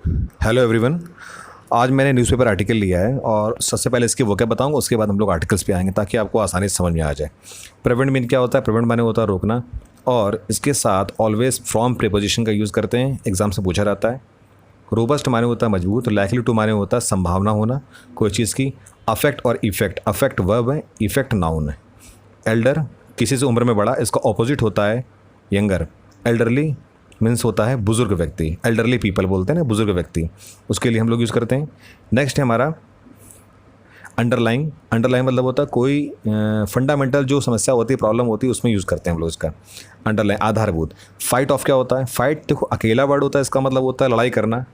Hello everyone. आज मैंने newspaper article लिया है और सबसे पहले इसकी वोकैब बताऊंगा, उसके बाद हम लोग आर्टिकल्स पे आएंगे ताकि आपको आसानी से समझ में आ जाए। प्रिवेंट मीन क्या होता है? प्रिवेंट माने होता है रोकना, और इसके साथ ऑलवेज फ्रॉम प्रीपोजिशन का यूज़ करते हैं, एग्जाम से पूछा जाता है। रोबस्ट माने होता है मजबूत, लाइकली टू माने होता है संभावना होना कोई चीज़ की। अफेक्ट और इफेक्ट, अफेक्ट वर्ब है, इफेक्ट नाउन है। एल्डर किसी से उम्र में बड़ा, इसका ऑपोजिट होता है यंगर। एल्डरली मीन्स होता है बुजुर्ग व्यक्ति, एल्डरली पीपल बोलते हैं ना, बुजुर्ग व्यक्ति, उसके लिए हम लोग यूज़ करते हैं। नेक्स्ट है हमारा अंडरलाइन। अंडरलाइन मतलब होता है कोई फंडामेंटल जो समस्या होती है, प्रॉब्लम होती है, उसमें यूज़ करते हैं हम लोग इसका अंडरलाइन, आधारभूत। फाइट ऑफ क्या होता है? फाइट देखो अकेला वर्ड होता है, इसका मतलब होता है लड़ाई करना,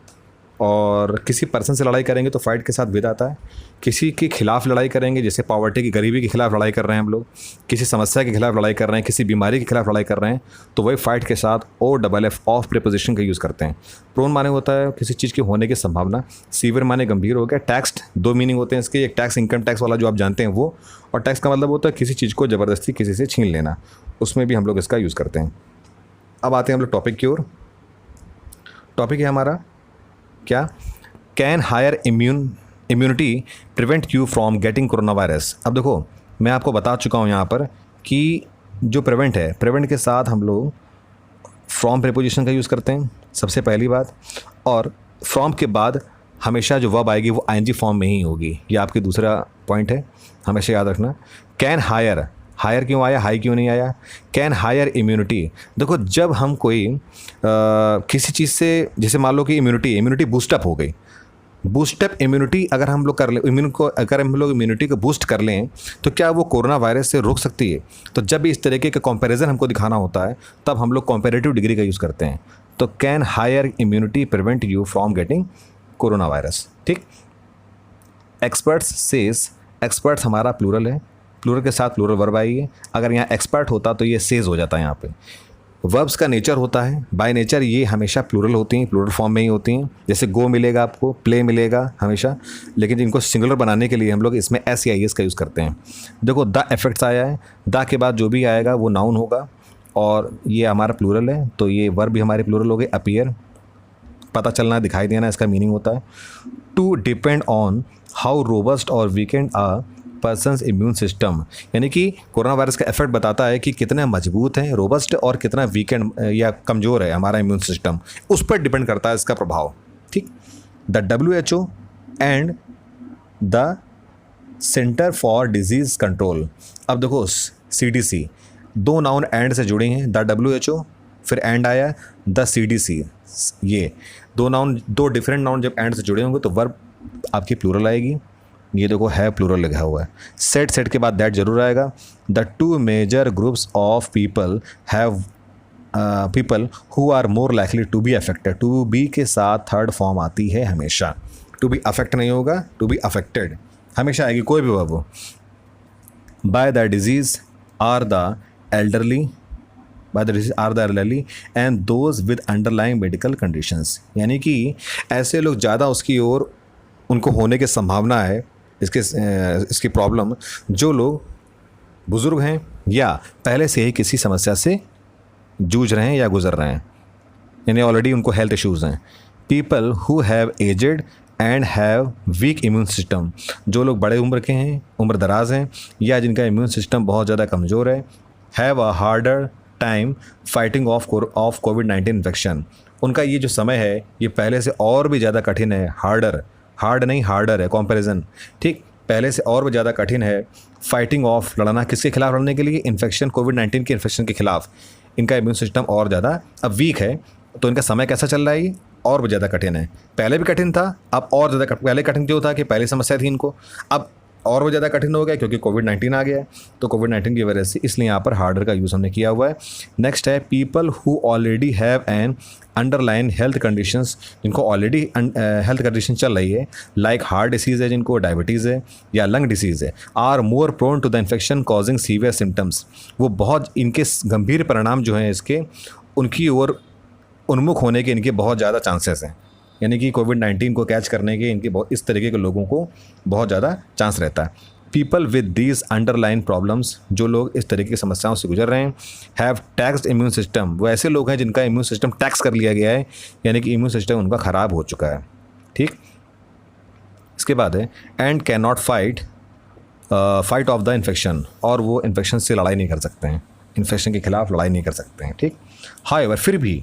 और किसी पर्सन से लड़ाई करेंगे तो फाइट के साथ विद आता है। किसी के खिलाफ लड़ाई करेंगे, जैसे पॉवर्टी की, गरीबी के खिलाफ लड़ाई कर रहे हैं हम लोग, किसी समस्या के खिलाफ लड़ाई कर रहे हैं, किसी बीमारी के खिलाफ लड़ाई कर रहे हैं, तो वही फाइट के साथ O double F of preposition का यूज़ करते हैं। प्रोन माने होता है किसी चीज़ के होने की संभावना। सीवियर माने गंभीर हो गया। टैक्स्ड दो मीनिंग होते हैं इसके, एक टैक्स इनकम टैक्स वाला जो आप जानते हैं वो, और टैक्स का मतलब होता है किसी चीज़ को ज़बरदस्ती किसी से छीन लेना, उसमें भी हम लोग इसका यूज़ करते हैं। अब आते हैं हम लोग टॉपिक की ओर। टॉपिक है हमारा क्या? Can hire immunity prevent you from getting corona virus. अब देखो मैं आपको बता चुका हूँ यहाँ पर कि जो प्रिवेंट है, प्रिवेंट के साथ हम लोग फ्रॉम प्रीपोजिशन का यूज़ करते हैं, सबसे पहली बात। और फ्रॉम के बाद हमेशा जो वर्ब आएगी वो आईएनजी फॉर्म में ही होगी, ये आपकी दूसरा पॉइंट है, हमेशा याद रखना। कैन हायर, हायर क्यों आया, हाई क्यों नहीं आया? कैन हायर इम्यूनिटी, देखो जब हम कोई किसी चीज़ से, जैसे मान लो कि इम्यूनिटी बूस्टअप हो गई, बूस्टअप इम्यूनिटी अगर हम लोग कर लें, अगर हम लोग इम्यूनिटी को बूस्ट कर लें तो क्या वो कोरोना वायरस से रोक सकती है? तो जब भी इस तरीके का कंपैरिजन हमको दिखाना होता है तब हम लोग कंपैरेटिव डिग्री का यूज़ करते हैं। तो can hire immunity prevent you from getting corona virus, ठीक। एक्सपर्ट्स सेज, एक्सपर्ट्स हमारा प्लूरल है, प्लूरल के साथ प्लूरल वर्ब आएगी। अगर यहाँ एक्सपर्ट होता तो ये सेज हो जाता है यहाँ पे। वर्ब्स का नेचर होता है, बाय नेचर ये हमेशा प्लूरल होती हैं, प्लूरल फॉर्म में ही होती हैं। जैसे गो मिलेगा आपको, प्ले मिलेगा हमेशा, लेकिन इनको सिंगुलर बनाने के लिए हम लोग इसमें एस या एस का यूज़ करते हैं। देखो द इफेक्ट्स आया है, द के बाद जो भी आएगा वो नाउन होगा, और ये हमारा प्लूरल है तो ये वर्ब भी हमारे प्लूरल हो गए। अपीयर पता चलना, दिखाई देना, इसका मीनिंग होता है। To depend on how robust और weakened a person's immune system, यानी कि कोरोना वायरस का इफेक्ट बताता है कि कितने मजबूत हैं, रोबस्ट, और कितना वीकेंड या कमज़ोर है हमारा इम्यून सिस्टम, उस पर डिपेंड करता है इसका प्रभाव, ठीक। The WHO and the centre for disease control. अब देखो CDC, दो नाउन एंड से जुड़े हैं, द WHO फिर एंड आया द CDC, ये दो नाउन, दो डिफरेंट नाउन जब एंड से जुड़े होंगे तो वर्ब आपकी प्लूरल आएगी। ये देखो है प्लूरल लिखा हुआ है। सेट के बाद दैट जरूर आएगा। The two major groups of people have people who are more likely to be affected, to be के साथ थर्ड फॉर्म आती है हमेशा, टू बी अफेक्ट नहीं होगा, टू बी अफेक्टेड हमेशा आएगी, कोई भी वर्ब हो। By the disease are the elderly, by the disease are the elderly and those with underlying medical conditions, यानी कि ऐसे लोग ज़्यादा उसकी ओर उनको होने की संभावना है, इसकी प्रॉब्लम, जो लोग बुज़ुर्ग हैं या पहले से ही किसी समस्या से जूझ रहे हैं या गुजर रहे हैं, यानी ऑलरेडी उनको हेल्थ इश्यूज़ हैं। People who have aged and have weak immune system, जो लोग बड़े उम्र के हैं, उम्र दराज हैं, या जिनका इम्यून सिस्टम बहुत ज़्यादा कमज़ोर है। Have a harder time fighting of COVID-19 infection, उनका ये जो समय है ये पहले से और भी ज़्यादा कठिन है। हार्ड नहीं हार्डर है कंपैरिजन, ठीक, पहले से और भी ज़्यादा कठिन है। फाइटिंग ऑफ लड़ना, किसके खिलाफ लड़ने के लिए? इन्फेक्शन, COVID-19 के इन्फेक्शन के खिलाफ। इनका इम्यून सिस्टम और ज़्यादा अब वीक है, तो इनका समय कैसा चल रहा है? ये और भी ज़्यादा कठिन है। पहले भी कठिन था, अब और ज़्यादा पहले कठिन क्यों था कि पहले समस्या थी इनको, अब और वो ज़्यादा कठिन हो गया क्योंकि COVID-19 आ गया है, तो COVID-19 की वजह से इसलिए यहाँ पर हार्डर का यूज़ हमने किया हुआ है। नेक्स्ट है people who already have an underline health conditions, जिनको ऑलरेडी हेल्थ कंडीशन चल रही है, लाइक हार्ट डिसीज़ है, जिनको डायबिटीज़ है या लंग डिसीज़ है, are more prone to the infection causing severe symptoms, वो बहुत इनके गंभीर परिणाम जो हैं इसके, उनकी ओर उन्मुख होने के इनके बहुत ज़्यादा चांसेस हैं, यानी कि COVID-19 को कैच करने के इनके बहुत, इस तरीके के लोगों को बहुत ज़्यादा चांस रहता है। People with these underline problems, जो लोग इस तरीके की समस्याओं से गुजर रहे हैं, हैव टैक्स्ड इम्यून सिस्टम, वो ऐसे लोग हैं जिनका इम्यून सिस्टम टैक्स कर लिया गया है, यानी कि इम्यून सिस्टम उनका ख़राब हो चुका है। ठीक, इसके बाद है and can not fight of the infection, और वो इन्फेक्शन से लड़ाई नहीं कर सकते हैं, इन्फेक्शन के खिलाफ लड़ाई नहीं कर सकते हैं। ठीक, हाउएवर, फिर भी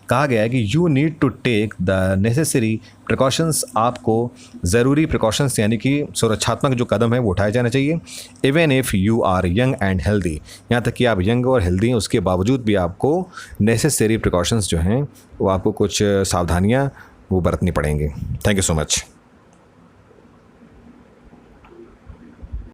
कहा गया है कि you need to take the necessary precautions, आपको ज़रूरी प्रिकॉशंस यानी कि सुरक्षात्मक जो कदम है वो उठाए जाने चाहिए। Even if you are young and healthy, यहाँ तक कि आप यंग और हेल्दी हैं उसके बावजूद भी आपको नेसेसरी प्रिकॉशंस जो हैं वो आपको कुछ सावधानियाँ वो बरतनी पड़ेंगी। Thank you so much.